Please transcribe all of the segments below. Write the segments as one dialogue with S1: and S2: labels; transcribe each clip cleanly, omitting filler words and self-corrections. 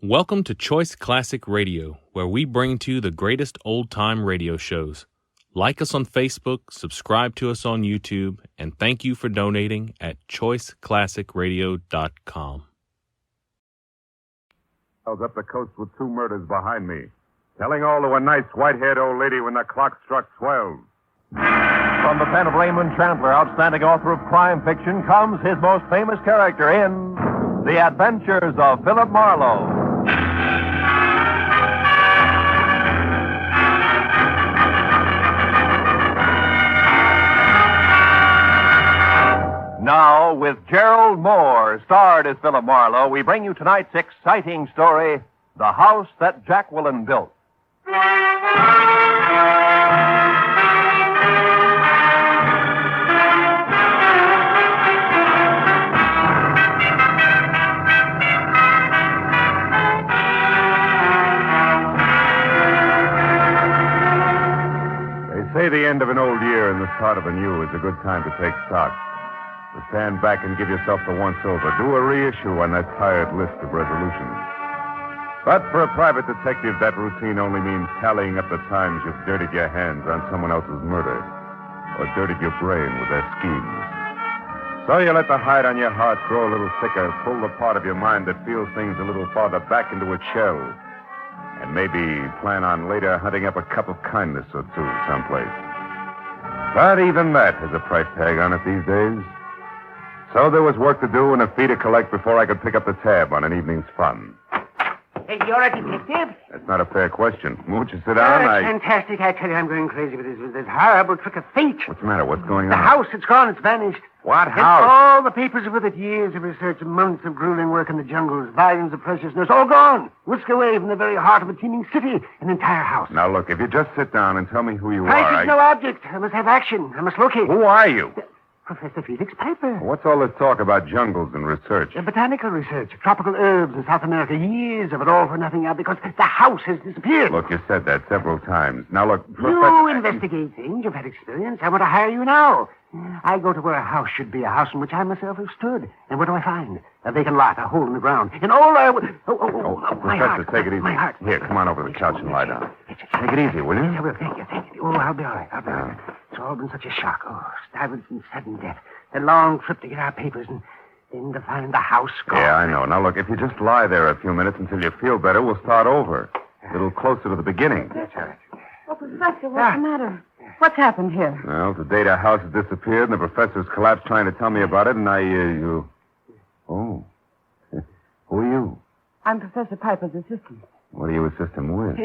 S1: Welcome to Choice Classic Radio, where we bring to you the greatest old-time radio shows. Like us on Facebook, subscribe to us on YouTube, and thank you for donating at choiceclassicradio.com.
S2: Up the coast with 2 murders behind me. Telling all to a nice white-haired old lady when the clock struck 12.
S3: From the pen of Raymond Chandler, outstanding author of crime fiction, comes his most famous character in The Adventures of Philip Marlowe. Now, with Gerald Moore, starred as Philip Marlowe, we bring you tonight's exciting story, The House That Jacqueline Built.
S2: They say the end of an old year and the start of a new is a good time to take stock. To stand back and give yourself the once-over. Do a reissue on that tired list of resolutions. But for a private detective, that routine only means tallying up the times you've dirtied your hands on someone else's murder or dirtied your brain with their schemes. So you let the hide on your heart grow a little thicker, pull the part of your mind that feels things a little farther back into its shell, and maybe plan on later hunting up a cup of kindness or two someplace. But even that has a price tag on it these days. So there was work to do and a fee to collect before I could pick up the tab on an evening's fun.
S4: Hey, you're a detective?
S2: That's not a fair question. Won't you sit
S4: Oh,
S2: down?
S4: that's fantastic. I tell you, I'm going crazy with this horrible trick of fate.
S2: What's the matter? What's going
S4: The
S2: on?
S4: house, it's gone. It's vanished.
S2: What
S4: And
S2: house?
S4: all the papers with it, years of research, months of grueling work in the jungles, volumes of precious notes, all gone. Whisked away from the very heart of a teeming city, an entire house.
S2: Now, look, if you just sit down and tell me who you
S4: Price
S2: are,
S4: is no object. I must have action. I must locate.
S2: Who are you?
S4: Professor Felix Piper.
S2: What's all this talk about jungles and research?
S4: Botanical research, tropical herbs in South America, years of it all for nothing now because the house has disappeared.
S2: Look, you said that several times. Now, look,
S4: You
S2: Professor...
S4: investigate things. You've had experience. I want to hire you now. I go to where a house should be, a house in which I myself have stood. And what do I find? A vacant lot, a hole in the ground. And all I... my
S2: Professor,
S4: heart.
S2: take it easy.
S4: My heart.
S2: Here, come on over to the couch and lie down. Take it easy, will you?
S4: Yes, I will. Thank you. Oh, I'll be all right. I'll be all right. It's all been such a shock. Oh, Stuyvesant's sudden death. A long trip to get our papers and then to find the house gone.
S2: Yeah, I know. Now, look, if you just lie there a few minutes until you feel better, we'll start over. A little closer to the beginning.
S4: That's all right.
S5: Oh, Professor, what's the matter? What's happened here?
S2: Well, the data house has disappeared, and the professor's collapsed trying to tell me about it, and Oh. Who are you?
S5: I'm Professor Piper's assistant.
S2: What are you assisting with?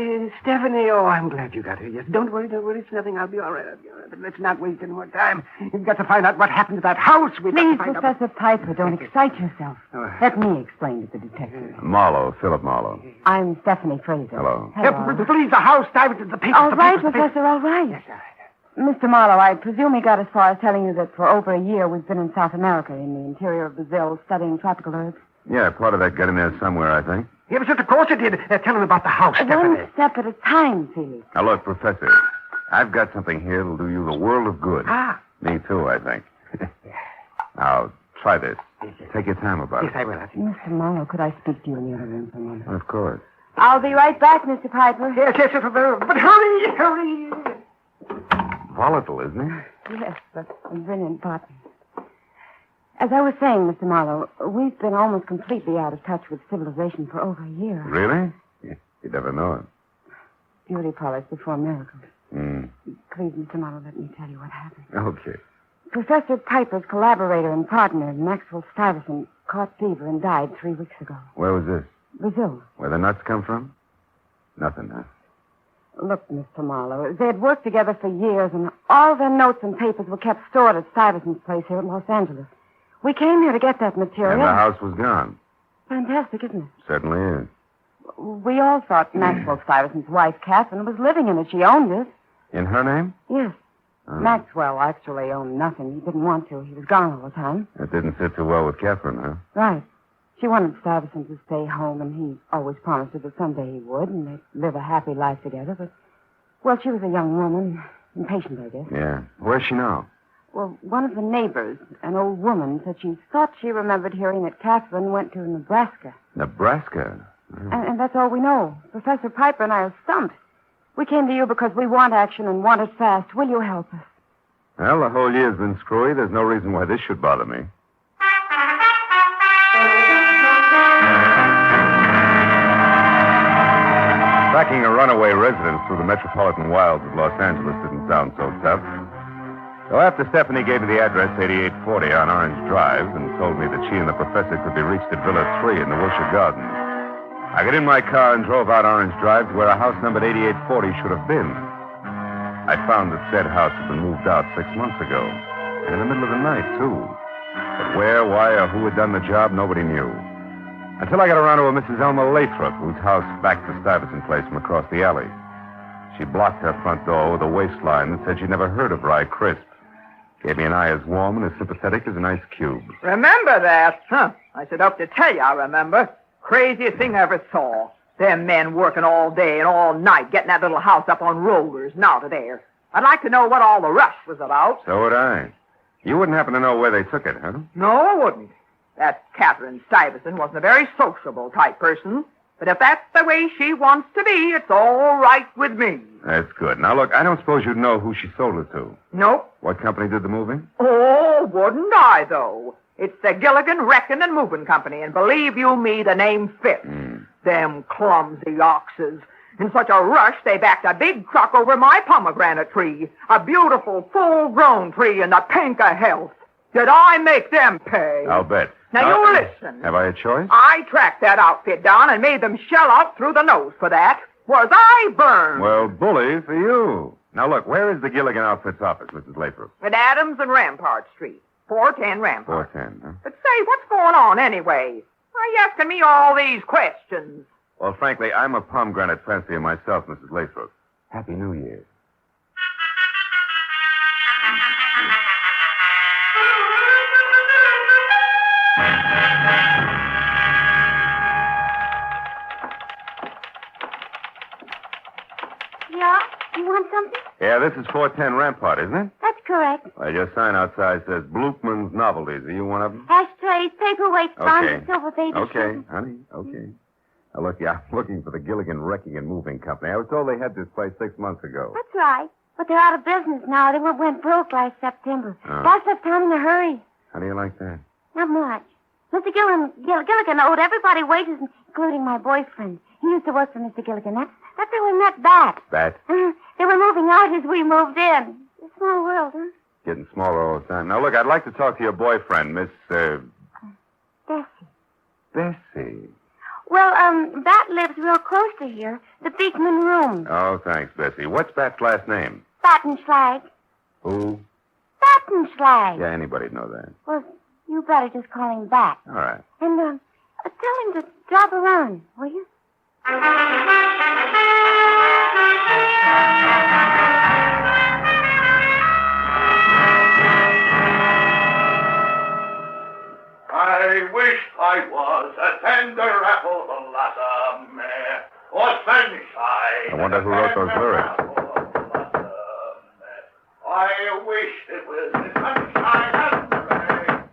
S4: Stephanie, oh, I'm glad you got here. Yes, don't worry. It's nothing. I'll be all right. But let's not waste any more time. You've got to find out what happened to that house.
S5: Please, Professor Piper, don't excite yourself.
S4: Oh.
S5: Let me explain to the detective.
S2: Marlowe, Philip Marlowe.
S5: I'm Stephanie Fraser.
S2: Hello.
S4: Please, the house, Stuyvesant, the papers.
S5: All
S4: the
S5: right,
S4: papers, the papers.
S5: Professor, all right.
S4: Yes, all right.
S5: Mr. Marlowe, I presume he got as far as telling you that for over a year we've been in South America, in the interior of Brazil, studying tropical herbs.
S2: Yeah, part of that got in there somewhere, I think.
S4: Yeah, but of course it did. Tell him about the house, Stephanie.
S5: One step at a time, Felix.
S2: Now, look, Professor, I've got something here that'll do you the world of good.
S4: Ah.
S2: Me, too, I think. Now, try this. Take your time about
S4: Yes,
S2: it.
S4: I will.
S5: Mr. Marlowe, could I speak to you in the other room for a moment?
S2: Of course.
S5: I'll be right back, Mr. Piper.
S4: Yes, but hurry.
S2: Volatile, isn't he?
S5: Yes, but a brilliant partner. As I was saying, Mr. Marlowe, we've been almost completely out of touch with civilization for over a year.
S2: Really? You'd never know it.
S5: Beauty parlors before miracles.
S2: Mm.
S5: Please, Mr. Marlowe, let me tell you what happened.
S2: Okay.
S5: Professor Piper's collaborator and partner, Maxwell Stuyvesant, caught fever and died 3 weeks ago.
S2: Where was this?
S5: Brazil.
S2: Where the nuts come from? Nothing, huh?
S5: Look, Mr. Marlowe, they had worked together for years, and all their notes and papers were kept stored at Stuyvesant's place here in Los Angeles. We came here to get that material.
S2: And the house was gone.
S5: Fantastic, isn't it?
S2: Certainly is.
S5: We all thought Maxwell Stuyvesant's wife, Catherine, was living in it. She owned it.
S2: In her name?
S5: Yes. Maxwell actually owned nothing. He didn't want to. He was gone all the time.
S2: That didn't sit too well with Catherine, huh?
S5: Right. She wanted Stuyvesant to stay home, and he always promised her that someday he would, and they'd live a happy life together. But, well, she was a young woman. Impatient, I guess.
S2: Yeah. Where's she now?
S5: Well, one of the neighbors, an old woman, said she thought she remembered hearing that Catherine went to Nebraska.
S2: Nebraska?
S5: And that's all we know. Professor Piper and I are stumped. We came to you because we want action and want it fast. Will you help us?
S2: Well, the whole year's been screwy. There's no reason why this should bother me. Tracking a runaway residence through the metropolitan wilds of Los Angeles didn't sound so tough. So after Stephanie gave me the address 8840 on Orange Drive and told me that she and the professor could be reached at Villa 3 in the Wilshire Gardens, I got in my car and drove out Orange Drive to where a house numbered 8840 should have been. I found that said house had been moved out 6 months ago. And in the middle of the night, too. But where, why, or who had done the job, nobody knew. Until I got around to a Mrs. Elma Lathrop, whose house backed the Stuyvesant place from across the alley. She blocked her front door with a waistline that said she'd never heard of Rye Crisp. Gave me an eye as warm and as sympathetic as an ice cube.
S6: Remember that? Huh. I should hope to tell you I remember. Craziest thing I ever saw. Them men working all day and all night, getting that little house up on rollers and out of there. I'd like to know what all the rush was about.
S2: So would I. You wouldn't happen to know where they took it, huh?
S6: No, I wouldn't. That Catherine Stuyvesant wasn't a very sociable type person. But if that's the way she wants to be, it's all right with me.
S2: That's good. Now, look, I don't suppose you'd know who she sold it to.
S6: Nope.
S2: What company did the moving?
S6: Oh, wouldn't I, though? It's the Gilligan Wrecking and Moving Company, and believe you me, the name fits. Them clumsy oxes. In such a rush, they backed a big truck over my pomegranate tree. A beautiful, full-grown tree in the pink of health. Did I make them pay?
S2: I'll bet.
S6: Now, you listen.
S2: Have I a choice?
S6: I tracked that outfit down and made them shell out through the nose for that. Was I burned?
S2: Well, bully for you. Now, look, where is the Gilligan Outfits office, Mrs. Lathrop?
S6: At Adams and Rampart Street. 410 Rampart.
S2: 410, huh?
S6: But say, what's going on anyway? Why are you asking me all these questions?
S2: Well, frankly, I'm a pomegranate fancier myself, Mrs. Lathrop. Happy New Year.
S5: Yeah? You want something?
S2: Yeah, this is 410 Rampart, isn't it?
S5: That's correct.
S2: Well, your sign outside says Bloopman's Novelties. Are you one of them?
S5: Ashtrays, paperweights,
S2: Okay.
S5: bronze, silver baby
S2: Okay,
S5: shoes.
S2: honey, okay. Now, look, I'm looking for the Gilligan Wrecking and Moving Company. I was told they had this place 6 months ago.
S5: That's right. But they're out of business now. They went broke last September.
S2: Oh.
S5: Boss left town in a hurry.
S2: How do you like that?
S5: Not much. Mr. Gilligan owed everybody wages, including my boyfriend. He used to work for Mr. Gilligan. That's how we met Bat.
S2: Bat?
S5: They were moving out as we moved in. It's a small world, huh?
S2: Getting smaller all the time. Now, look, I'd like to talk to your boyfriend, Miss,
S5: Bessie.
S2: Bessie.
S5: Well, Bat lives real close to here. The Beekman Room.
S2: Oh, thanks, Bessie. What's Bat's last name?
S5: Battenschlag.
S2: Who?
S5: Battenschlag.
S2: Yeah, anybody'd know that.
S5: Well, you better just call him Bat.
S2: All right.
S5: And, tell him to drop around, will you?
S7: I wish I was a tender apple blossom or sunshine.
S2: I wonder who wrote those lyrics.
S7: I wish it was the sunshine and the rain.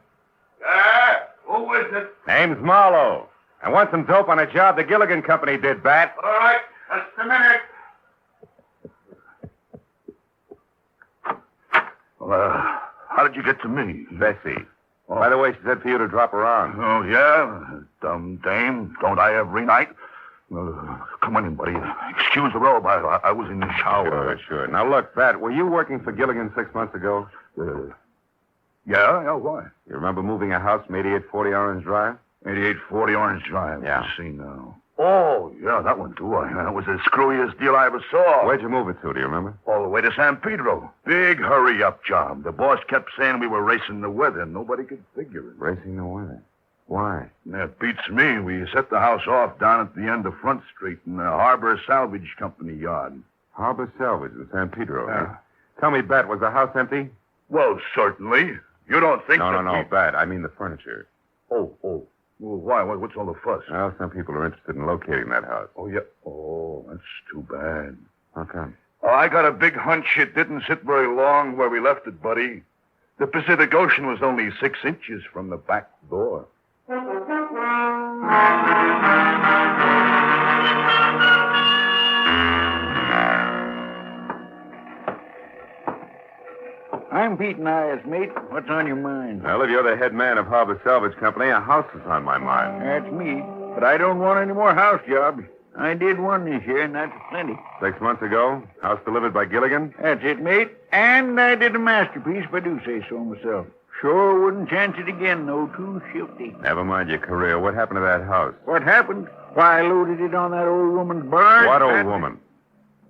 S7: Yeah, who is it?
S2: Name's Marlowe. I want some dope on a job the Gilligan Company did, Bat.
S7: All right, just a minute.
S8: Well, how did you get to me?
S2: Bessie. By the way, she said for you to drop around.
S8: Oh, yeah? Dumb dame. Don't I every night? Come on in, buddy. Excuse the robe. I was in the shower.
S2: Sure. Now, look, Bat, were you working for Gilligan 6 months ago?
S8: Yeah, why?
S2: You remember moving a house from 8840 Orange Drive?
S8: 8840 Orange Drive.
S2: Yeah.
S8: I see now. Oh, yeah, that one, too. That was the screwiest deal I ever saw.
S2: Where'd you move it to, do you remember?
S8: All the way to San Pedro. Big hurry-up job. The boss kept saying we were racing the weather. Nobody could figure it.
S2: Racing the weather. Why?
S8: That beats me. We set the house off down at the end of Front Street in the Harbor Salvage Company yard.
S2: Harbor Salvage in San Pedro,
S8: Yeah.
S2: huh? Tell me, Bat, was the house empty?
S8: Well, certainly. You don't think that
S2: No, Bat. I mean the furniture.
S8: Oh. Well, why? What's all the fuss?
S2: Well, some people are interested in locating that house.
S8: Oh, yeah. Oh, that's too bad.
S2: How come?
S8: Oh, I got a big hunch it didn't sit very long where we left it, buddy. The Pacific Ocean was only 6 inches from the back door.
S9: I'm Pete Nias, mate. What's on your mind?
S2: Well, if you're the head man of Harbor Salvage Company, a house is on my mind.
S9: That's me. But I don't want any more house jobs. I did one this year, and that's plenty.
S2: 6 months ago, house delivered by Gilligan?
S9: That's it, mate. And I did a masterpiece, if I do say so myself. Sure wouldn't chance it again, though. Too shifty.
S2: Never mind your career. What happened to that house?
S9: What happened? Why, I loaded it on that old woman's barge.
S2: What old woman?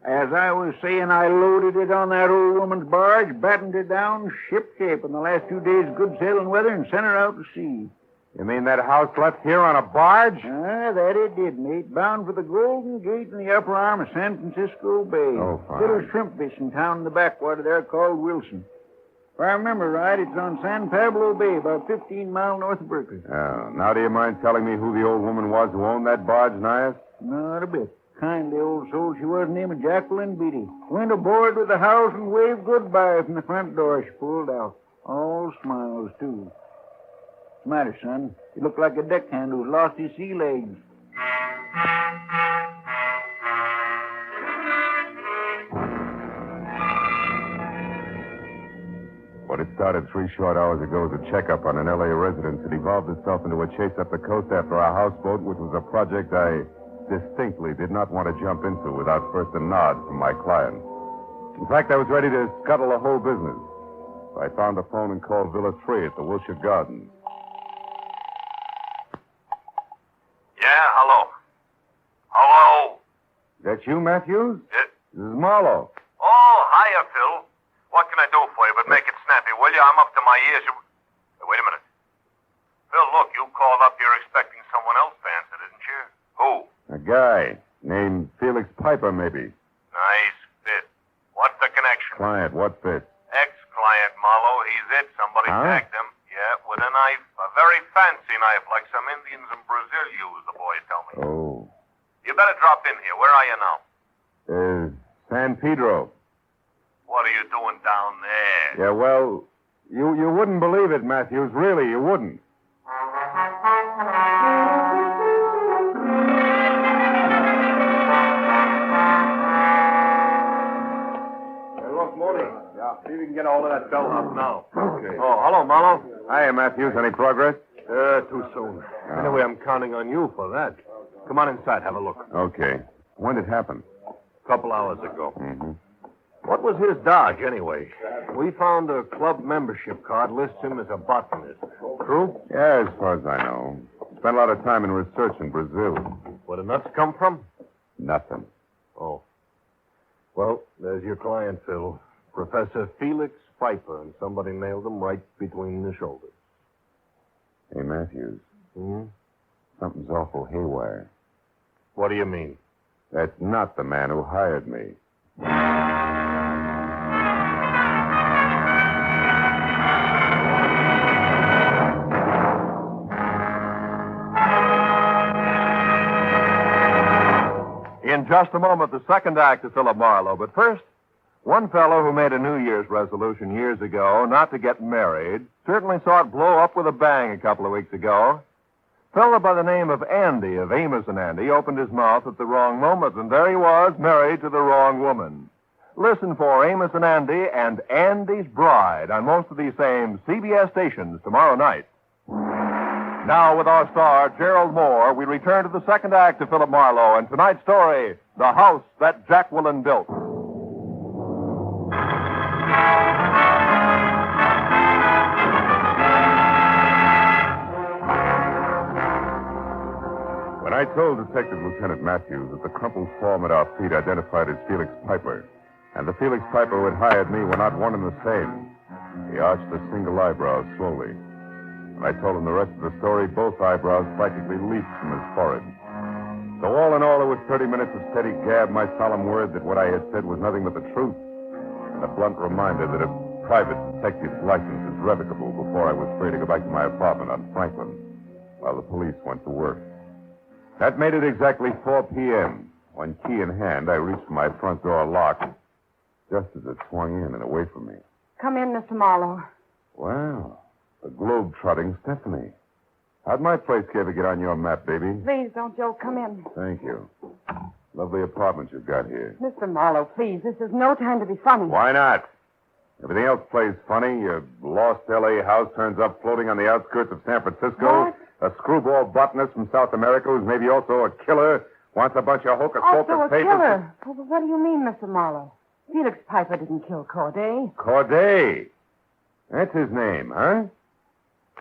S9: As I was saying, I loaded it on that old woman's barge, battened it down, ship shape in the last 2 days of good sailing weather, and sent her out to sea.
S2: You mean that house left here on a barge?
S9: That it did, mate. Bound for the Golden Gate in the upper arm of San Francisco Bay.
S2: Oh, fine.
S9: Little shrimp fishing town in the backwater there called Wilson. If I remember right, it's on San Pablo Bay, about 15 miles north of Berkeley.
S2: Oh, now do you mind telling me who the old woman was who owned that barge, Nias?
S9: Not a bit. Kindly old soul she was, named Jacqueline Beatty. Went aboard with the house and waved goodbye from the front door she pulled out. All smiles, too. What's the matter, son? You look like a deckhand who's lost his sea legs.
S2: What had started 3 short hours ago as a checkup on an L.A. resident had evolved itself into a chase up the coast after a houseboat, which was a project I distinctly did not want to jump into without first a nod from my client. In fact, I was ready to scuttle the whole business. So I found the phone and called Villa 3 at the Wilshire Gardens.
S7: Yeah, hello. Hello?
S2: That you, Matthews?
S7: Yeah.
S2: This is Marlowe.
S7: Oh, hiya, Phil. What can I do for you? But make it snappy, will you? I'm up to my ears. Hey, wait a minute. Phil, look, you called up here expecting someone else to answer, didn't you? Who?
S2: A guy named Felix Piper, maybe.
S7: Nice fit. What's the connection?
S2: Client, what fit?
S7: Ex-client, Marlowe. He's it. Somebody tagged him. Yeah, with a knife. A very fancy knife, like some Indians in Brazil use, the boy tell me.
S2: Oh.
S7: You better drop in here. Where are you now?
S2: San Pedro.
S7: What are you doing down there?
S2: Yeah, well, you wouldn't believe it, Matthews. Really, you wouldn't.
S3: See if we can get all of that bell up now.
S2: Okay.
S3: Oh, hello, Marlowe.
S2: Hiya, Matthews. Any progress?
S3: Too soon. Anyway, I'm counting on you for that. Come on inside, have a look.
S2: Okay. When did it happen?
S3: A couple hours ago.
S2: Mm-hmm.
S3: What was his dodge, anyway? We found a club membership card lists him as a botanist. True?
S2: Yeah, as far as I know. Spent a lot of time in research in Brazil.
S3: Where the nuts come from?
S2: Nothing.
S3: Oh. Well, there's your client, Phil. Professor Felix Piper, and somebody nailed him right between the shoulders.
S2: Hey, Matthews.
S3: Hmm?
S2: Something's awful haywire.
S3: What do you mean?
S2: That's not the man who hired me.
S3: In just a moment, the second act of Philip Marlowe. But first, one fellow who made a New Year's resolution years ago not to get married certainly saw it blow up with a bang a couple of weeks ago. Fellow by the name of Andy, of Amos and Andy, opened his mouth at the wrong moment, and there he was, married to the wrong woman. Listen for Amos and Andy and Andy's Bride on most of these same CBS stations tomorrow night. Now, with our star, Gerald Moore, we return to the second act of Philip Marlowe and tonight's story, The House That Jacqueline Built.
S2: When I told Detective Lieutenant Matthews that the crumpled form at our feet identified as Felix Piper, and the Felix Piper who had hired me were not one and the same, he arched a single eyebrow slowly. When I told him the rest of the story, both eyebrows practically leaped from his forehead. So all in all, it was 30 minutes of steady gab, my solemn word that what I had said was nothing but the truth, and a blunt reminder that a private detective's license is revocable before I was free to go back to my apartment on Franklin, while the police went to work. That made it exactly 4 p.m. When, key in hand, I reached for my front door lock, just as it swung in and away from me.
S5: Come in, Mr. Marlowe.
S2: Well, the globe-trotting Stephanie. How'd my place ever get on your map, baby?
S5: Please, don't Joe come in.
S2: Thank you. Lovely apartment you've got here.
S5: Mr. Marlowe, please, this is no time to be funny.
S2: Why not? Everything else plays funny. Your lost L.A. house turns up floating on the outskirts of San Francisco.
S5: What?
S2: A screwball botanist from South America who's maybe also a killer wants a bunch of hocus-pocus
S5: Also a
S2: papers.
S5: killer. Well, what do you mean, Mr. Marlowe? Felix Piper didn't kill Corday.
S2: Corday. That's his name, huh?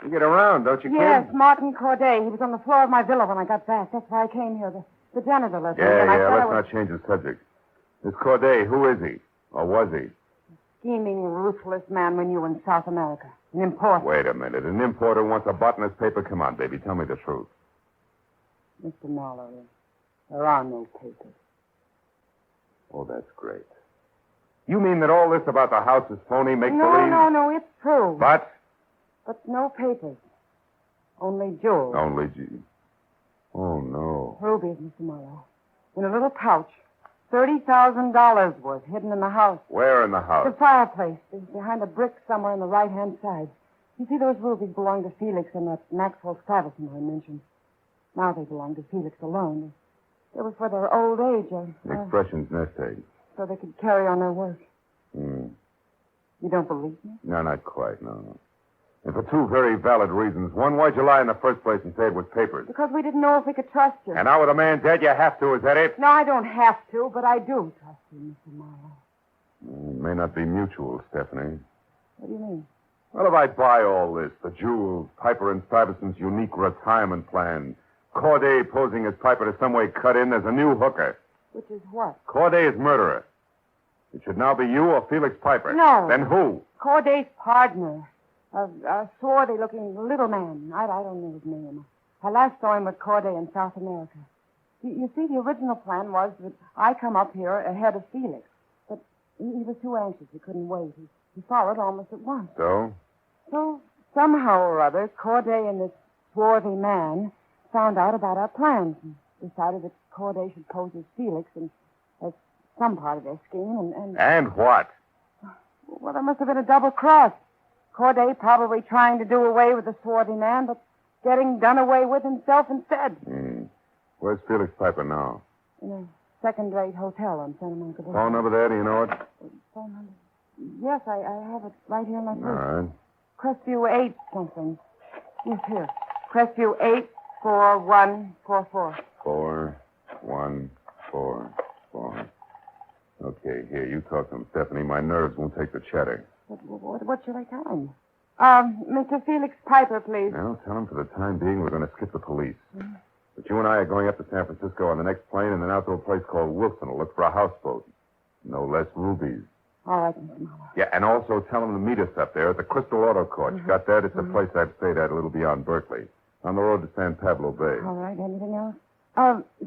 S2: You get around, don't you, kid?
S5: Yes, Martin Corday. He was on the floor of my villa when I got back. That's why I came here. The janitor left me, and I
S2: Yeah,
S5: thought
S2: let's
S5: I was
S2: not change the subject. This Corday, who is he? Or was he?
S5: scheming, ruthless man we knew in South America. An importer.
S2: Wait a minute. An importer wants a botanist paper? Come on, baby. Tell me the truth.
S5: Mr. Marlowe, there are no papers.
S2: Oh, that's great. You mean that all this about the house is phony, make-believe?
S5: No, it's true.
S2: But?
S5: But no papers. Only jewels.
S2: Only Oh, no.
S5: Rubies, Mr. Marlowe. In a little pouch. $30,000 worth hidden in the house.
S2: Where in the house?
S5: The fireplace. It's behind a brick somewhere on the right-hand side. You see, those rubies belong to Felix and that Maxwell Stuyvesant I mentioned. Now they belong to Felix alone. They were for their old age.
S2: The expression's nest egg.
S5: So they could carry on their work.
S2: Hmm.
S5: You don't believe me?
S2: No, not quite, no. And for two very valid reasons. One, why'd you lie in the first place and say it was papers?
S5: Because we didn't know if we could trust you.
S2: And now with a man dead, you have to, is that it?
S5: No, I don't have to, but I do trust you, Mr. Marlowe.
S2: It may not be mutual, Stephanie.
S5: What do you mean?
S2: Well, if I buy all this, the jewels, Piper and Stuyvesant's unique retirement plan, Corday posing as Piper to some way cut in as a new hooker.
S5: Which is what?
S2: Corday's murderer. It should now be you or Felix Piper.
S5: No.
S2: Then who?
S5: Corday's partner. A swarthy-looking little man. I don't know his name. I last saw him with Corday in South America. You see, the original plan was that I come up here ahead of Felix. But he was too anxious. He couldn't wait. He followed almost at once.
S2: So?
S5: So, somehow or other, Corday and this swarthy man found out about our plans and decided that Corday should pose as Felix and as some part of their scheme.
S2: And what?
S5: Well, there must have been a double cross. Corday probably trying to do away with the swarthy man, but getting done away with himself instead.
S2: Where's Felix Piper now?
S5: In a second-rate hotel on Santa Monica Boulevard.
S2: Phone number there, do you know it?
S5: Phone number? Yes, I have it right here in my
S2: All
S5: purse.
S2: right.
S5: Crestview 8 something. Yes, here. Crestview 84144.
S2: 4144. Okay, here, you talk to him, Stephanie. My nerves won't take the chatter.
S5: What should I tell him? Mr. Felix Piper, please.
S2: Now, tell him for the time being we're going to skip the police. But you and I are going up to San Francisco on the next plane and then out to a place called Wilson to look for a houseboat. No less rubies.
S5: All right, Mr. Marlowe.
S2: Yeah, and also tell him to meet us up there at the Crystal Auto Court. You got that? It's a place I've stayed at a little beyond Berkeley, on the road to San Pablo Bay.
S5: All right, anything else?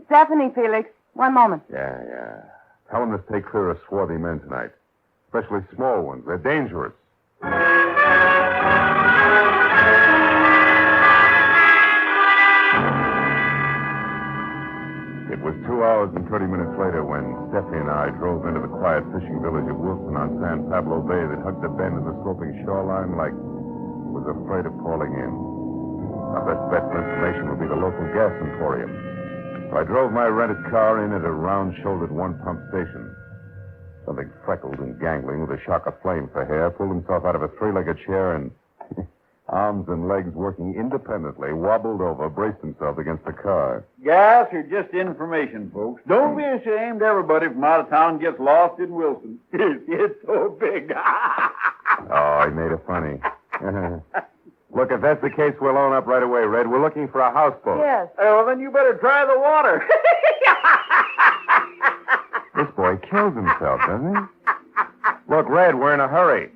S5: Stephanie, Felix. One moment.
S2: Yeah. Tell him to stay clear of swarthy men tonight, especially small ones. They're dangerous. It was 2 hours and 30 minutes later when Stephanie and I drove into the quiet fishing village of Wilson on San Pablo Bay that hugged the bend of the sloping shoreline like it was afraid of falling in. Our best bet for information would be the local gas emporium. So I drove my rented car in at a round-shouldered one-pump station. Something freckled and gangling with a shock of flame for hair pulled himself out of a three-legged chair and, arms and legs working independently, wobbled over, braced himself against the car.
S9: Gas or just information, folks. Don't be ashamed. Everybody from out of town gets lost in Wilson. It's so big.
S2: Oh, he made it funny. Look, if that's the case, we'll own up right away, Red. We're looking for a houseboat.
S5: Yes.
S9: Well, then you better try the water.
S2: This boy kills himself, doesn't he? Look, Red, we're in a hurry.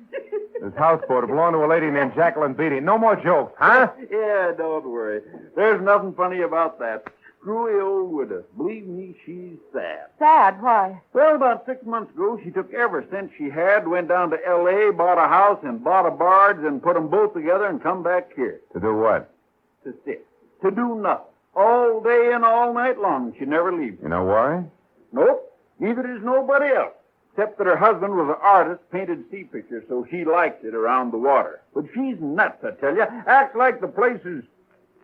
S2: This houseboat belonged to a lady named Jacqueline Beatty. No more jokes, huh?
S9: Yeah, don't worry. There's nothing funny about that. Screwy old widow. Believe me, she's sad.
S5: Sad? Why?
S9: Well, about 6 months ago, she took every cent she had, went down to L.A., bought a house, and bought a barge, and put them both together and come back here.
S2: To do what?
S9: To sit. To do nothing. All day and all night long. She never leaves.
S2: You know why?
S9: Nope. Neither does nobody else. Except that her husband was an artist, painted sea pictures, so she likes it around the water. But she's nuts, I tell you. Acts like the place is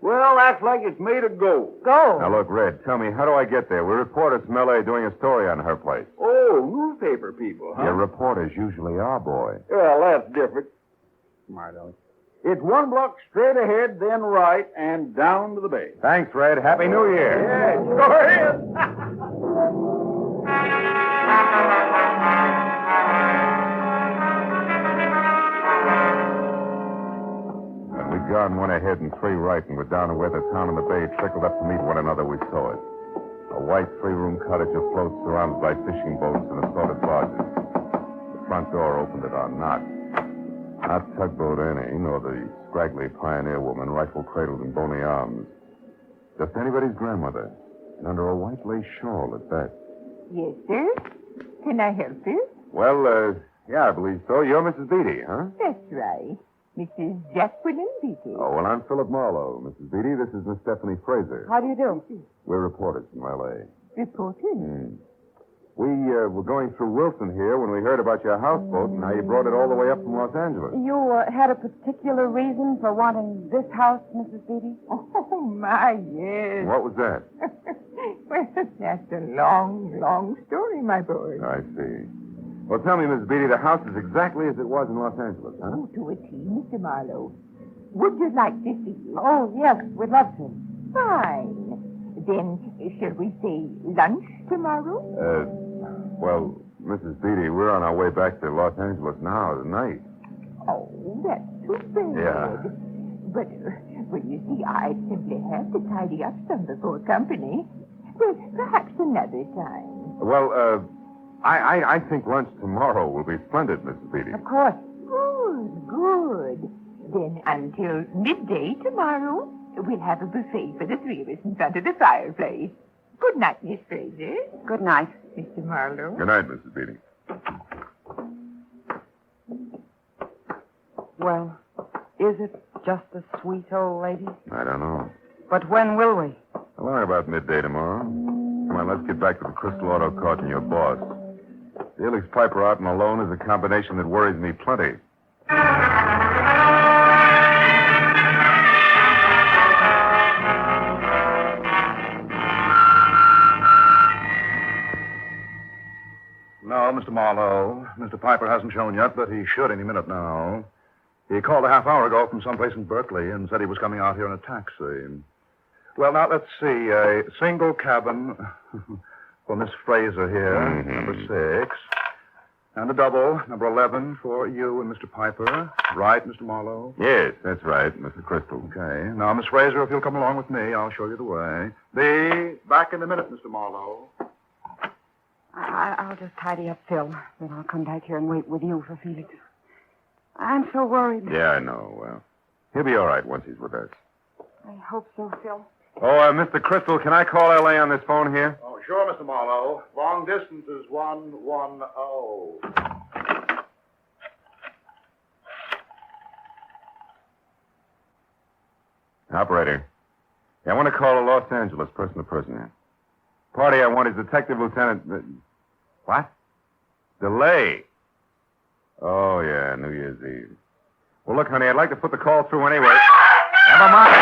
S9: Well, that's like it's made of gold.
S5: Go.
S2: Now, look, Red, tell me, how do I get there? We're reporters from L.A. doing a story on her place.
S9: Oh, newspaper people, huh?
S2: Your reporters usually are, boy.
S9: Well, that's different. Smart, Ellie. It's 1 block straight ahead, then right, and down to the bay.
S2: Thanks, Red. Happy New Year.
S9: Yeah, sure is.
S2: When we'd gone 1 ahead and 3 right and were down to where the town and the bay trickled up to meet one another, we saw it. A white 3-room cottage afloat surrounded by fishing boats and assorted barges. The front door opened at our knock. Not Tugboat Annie, nor the scraggly pioneer woman, rifle cradled in bony arms. Just anybody's grandmother, and under a white lace shawl at that.
S10: Yes, sir. Can I help you?
S2: Well, yeah, I believe so. You're Mrs. Beatty, huh?
S10: That's right. Mrs. Jacqueline Beatty.
S2: Oh, well, I'm Philip Marlowe. Mrs. Beatty, this is Miss Stephanie Fraser.
S5: How do you do?
S2: We're reporters from L.A.
S10: Reported?
S2: We were going through Wilson here when we heard about your houseboat and how you brought it all the way up from Los Angeles.
S5: You had a particular reason for wanting this house, Mrs. Beatty?
S10: Oh, my, yes.
S2: What was that?
S10: Well, that's a long, long story, my boy.
S2: I see. Well, tell me, Mrs. Beatty, the house is exactly as it was in Los Angeles, huh?
S10: Oh, to a T, Mr. Marlowe. Would you like to see it?
S5: Oh, yes, we'd love to.
S10: Fine. Then, shall we say lunch tomorrow?
S2: Well, Mrs. Beatty, we're on our way back to Los Angeles now tonight.
S10: Oh, that's too bad.
S2: Yeah.
S10: But, well, you see, I simply have to tidy up some before company. Well, perhaps another time.
S2: Well, I think lunch tomorrow will be splendid, Mrs. Beatty.
S5: Of course.
S10: Good, good. Then until midday tomorrow, we'll have a buffet for the 3 of us in front of the fireplace. Good night, Miss Fraser.
S5: Good night.
S10: Mr. Marlowe.
S2: Good night, Mrs. Beatty.
S5: Well, is it just a sweet old lady?
S2: I don't know.
S5: But when will we?
S2: I'll learn about midday tomorrow. Come on, let's get back to the Crystal Auto Court and your boss. Felix Piper out and alone is a combination that worries me plenty.
S8: No, Mr. Marlowe. Mr. Piper hasn't shown yet, but he should any minute now. He called a half hour ago from someplace in Berkeley and said he was coming out here in a taxi. Well, now, let's see. A single cabin for Miss Fraser here, number 6. And a double, number 11, for you and Mr. Piper. Right, Mr. Marlowe?
S2: Yes, that's right, Mr. Crystal.
S8: Okay. Now, Miss Fraser, if you'll come along with me, I'll show you the way. Be back in a minute, Mr. Marlowe.
S5: I'll just tidy up Phil. Then I'll come back here and wait with you for Felix. I'm so worried.
S2: Yeah, I know. He'll be all right once he's with us.
S5: I hope so, Phil.
S2: Oh, Mr. Crystal, can I call L.A. on this phone here?
S8: Oh, sure, Mr. Marlowe. Long distance is 110.
S2: Operator. Yeah, I want to call a Los Angeles person-to-person here. Party I want is Detective Lieutenant... What? DeLay. Oh, yeah, New Year's Eve. Well, look, honey, I'd like to put the call through anyway. Never mind.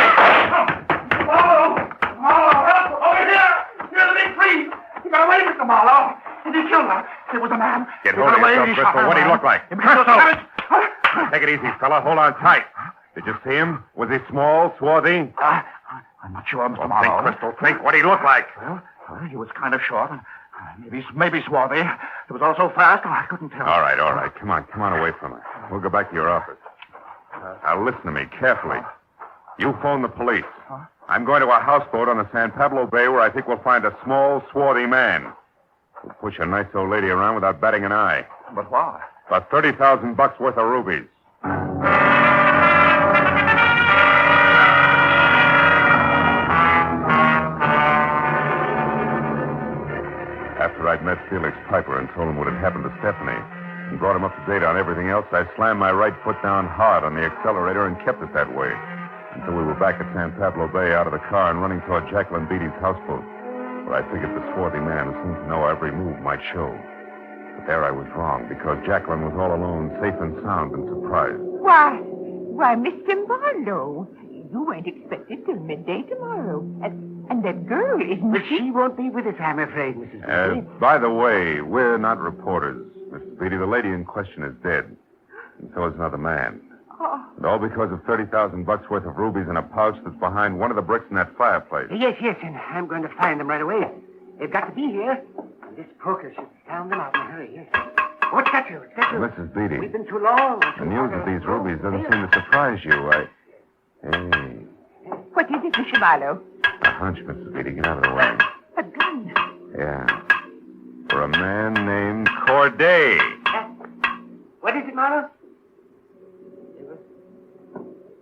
S11: Marlowe, help! Over here! Here's the big tree! He got away, Mr. Marlowe. And he killed her. It was a man.
S2: Get hold of yourself, Crystal. What'd he look like? Crystal! Take it easy, fella. Hold on tight. Did you see him? Was he small, swarthy?
S11: I'm not sure, Mr. Marlowe.
S2: Think, Crystal, think. What'd he look like?
S11: Well, he was kind of short. Maybe swarthy. It was all so fast, I couldn't tell.
S2: All right. Come on away from her. We'll go back to your office. Now, listen to me carefully. You phone the police. I'm going to a houseboat on the San Pablo Bay where I think we'll find a small, swarthy man. We'll push a nice old lady around without batting an eye.
S11: But why?
S2: About $30,000 worth of rubies. After I'd met Felix Piper and told him what had happened to Stephanie and brought him up to date on everything else, I slammed my right foot down hard on the accelerator and kept it that way until we were back at San Pablo Bay out of the car and running toward Jacqueline Beatty's houseboat, where I figured the swarthy man who seemed to know every move might show. But there I was wrong, because Jacqueline was all alone, safe and sound and surprised.
S10: Why, Mr. Marlowe, you weren't expected till midday tomorrow. And that girl isn't
S4: But she won't be with us, I'm afraid, Mrs. Beatty.
S2: By the way, we're not reporters, Mrs. Beatty. The lady in question is dead. And so is another man.
S10: Oh.
S2: And all because of $30,000 worth of rubies in a pouch that's behind one of the bricks in that fireplace.
S4: Yes, and I'm going to find them right away. They've got to be here. And this poker should sound them out in a hurry, yes. What's that to?
S2: Mrs. Beatty.
S4: We've been too long.
S2: The news of these rubies doesn't seem to surprise you. Hey.
S10: What is it, Mr. Marlowe?
S2: A hunch, Mrs. Beatty. Get out of the way.
S10: A gun.
S2: Yeah. For a man named Corday.
S4: What is it, Marlowe?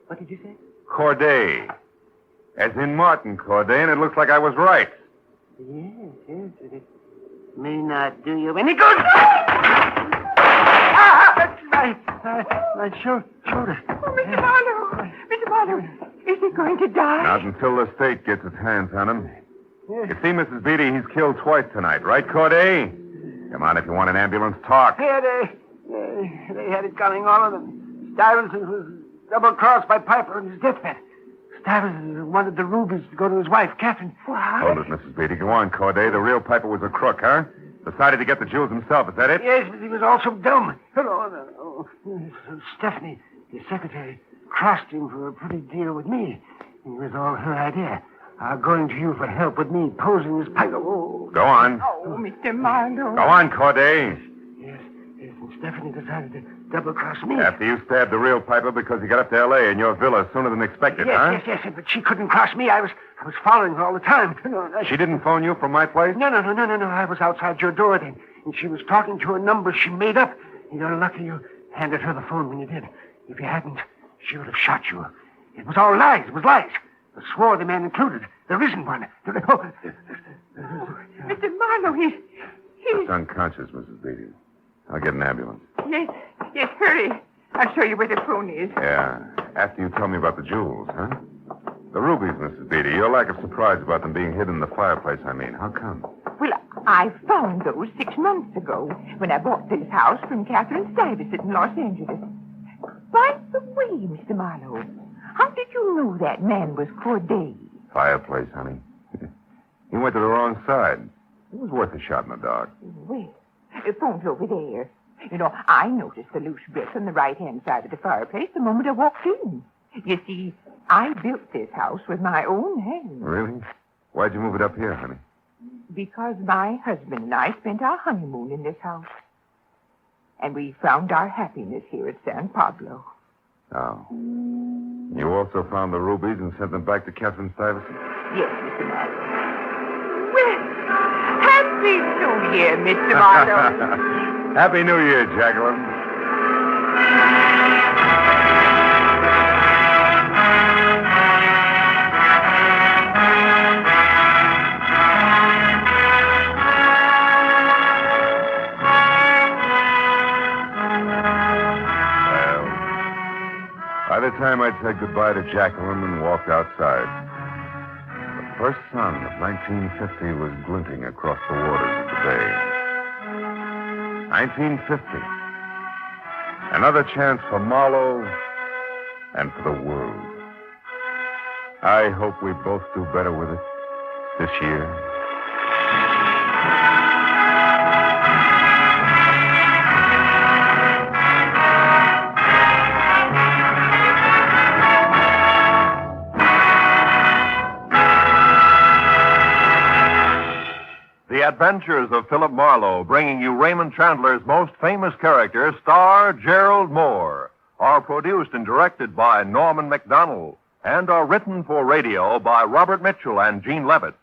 S4: What did you say?
S2: Corday. As in Martin Corday, and it looks like I was right.
S4: Yes. It may not do you any good. My shoulder.
S10: Oh, Mr. Marlowe, is he going to die?
S2: Not until the state gets its hands on him. You see, Mrs. Beatty, he's killed twice tonight, right, Corday? Come on, if you want an ambulance, talk.
S4: Yeah, they had it coming on of them. Stuyvesant was double-crossed by Piper on his deathbed. Stuyvesant wanted the rubies to go to his wife, Catherine.
S2: Hold it, Mrs. Beatty. Go on, Corday. The real Piper was a crook, huh? Decided to get the jewels himself, is that it?
S4: Yes, but he was also dumb. No. Stephanie, his secretary, crossed him for a pretty deal with me. It was all her idea. Going to you for help with me posing as Piper. Oh.
S2: Go on.
S10: Oh, Mr. Marlowe.
S2: Go on, Corday.
S4: Yes, and Stephanie decided to double-cross me.
S2: After you stabbed the real Piper because he got up to L.A. in your villa sooner than expected, huh?
S4: Yes, but she couldn't cross me. I was following her all the time.
S2: She didn't phone you from my place?
S4: No. I was outside your door then, and she was talking to a number she made up. You're lucky you handed her the phone when you did. If you hadn't, she would have shot you. It was all lies. I swore the man included. There isn't one.
S10: Mr. Marlowe, he's...
S2: Just unconscious, Mrs. Beatty. I'll get an ambulance.
S10: Yes, hurry. I'll show you where the phone is.
S2: Yeah, after you tell me about the jewels, huh? The rubies, Mrs. Beatty. Your lack of surprise about them being hidden in the fireplace, I mean. How come?
S10: Well, I found those 6 months ago when I bought this house from Catherine Stuyvesant in Los Angeles. By the way, Mr. Marlowe, how did you know that man was Corday?
S2: Fireplace, honey. He went to the wrong side. It was worth a shot in the dark.
S10: Well, the phone's over there. You know, I noticed the loose brick on the right-hand side of the fireplace the moment I walked in. You see, I built this house with my own hands.
S2: Really? Why'd you move it up here, honey?
S10: Because my husband and I spent our honeymoon in this house. And we found our happiness here at San Pablo.
S2: Oh. You also found the rubies and sent them back to Catherine Stuyvesant?
S10: Yes, Mr. Marlowe. Well, Happy New Year, Mr. Marlowe.
S2: Happy New Year, Jacqueline. By the time I'd said goodbye to Jacqueline and walked outside, the first sun of 1950 was glinting across the waters of the bay. 1950. Another chance for Marlowe and for the world. I hope we both do better with it this year.
S3: The Adventures of Philip Marlowe, bringing you Raymond Chandler's most famous character, star Gerald Moore, are produced and directed by Norman MacDonald and are written for radio by Robert Mitchell and Gene Levitt.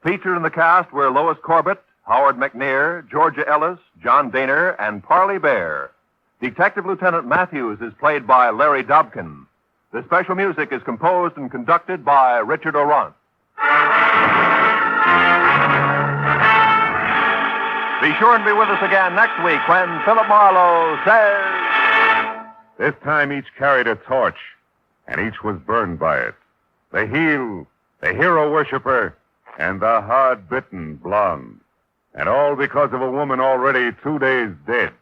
S3: Featured in the cast were Lois Corbett, Howard McNear, Georgia Ellis, John Daner, and Parley Bear. Detective Lieutenant Matthews is played by Larry Dobkin. The special music is composed and conducted by Richard Orant. Be sure and be with us again next week when Philip Marlowe says...
S2: This time each carried a torch, and each was burned by it. The heel, the hero worshiper, and the hard-bitten blonde. And all because of a woman already 2 days dead.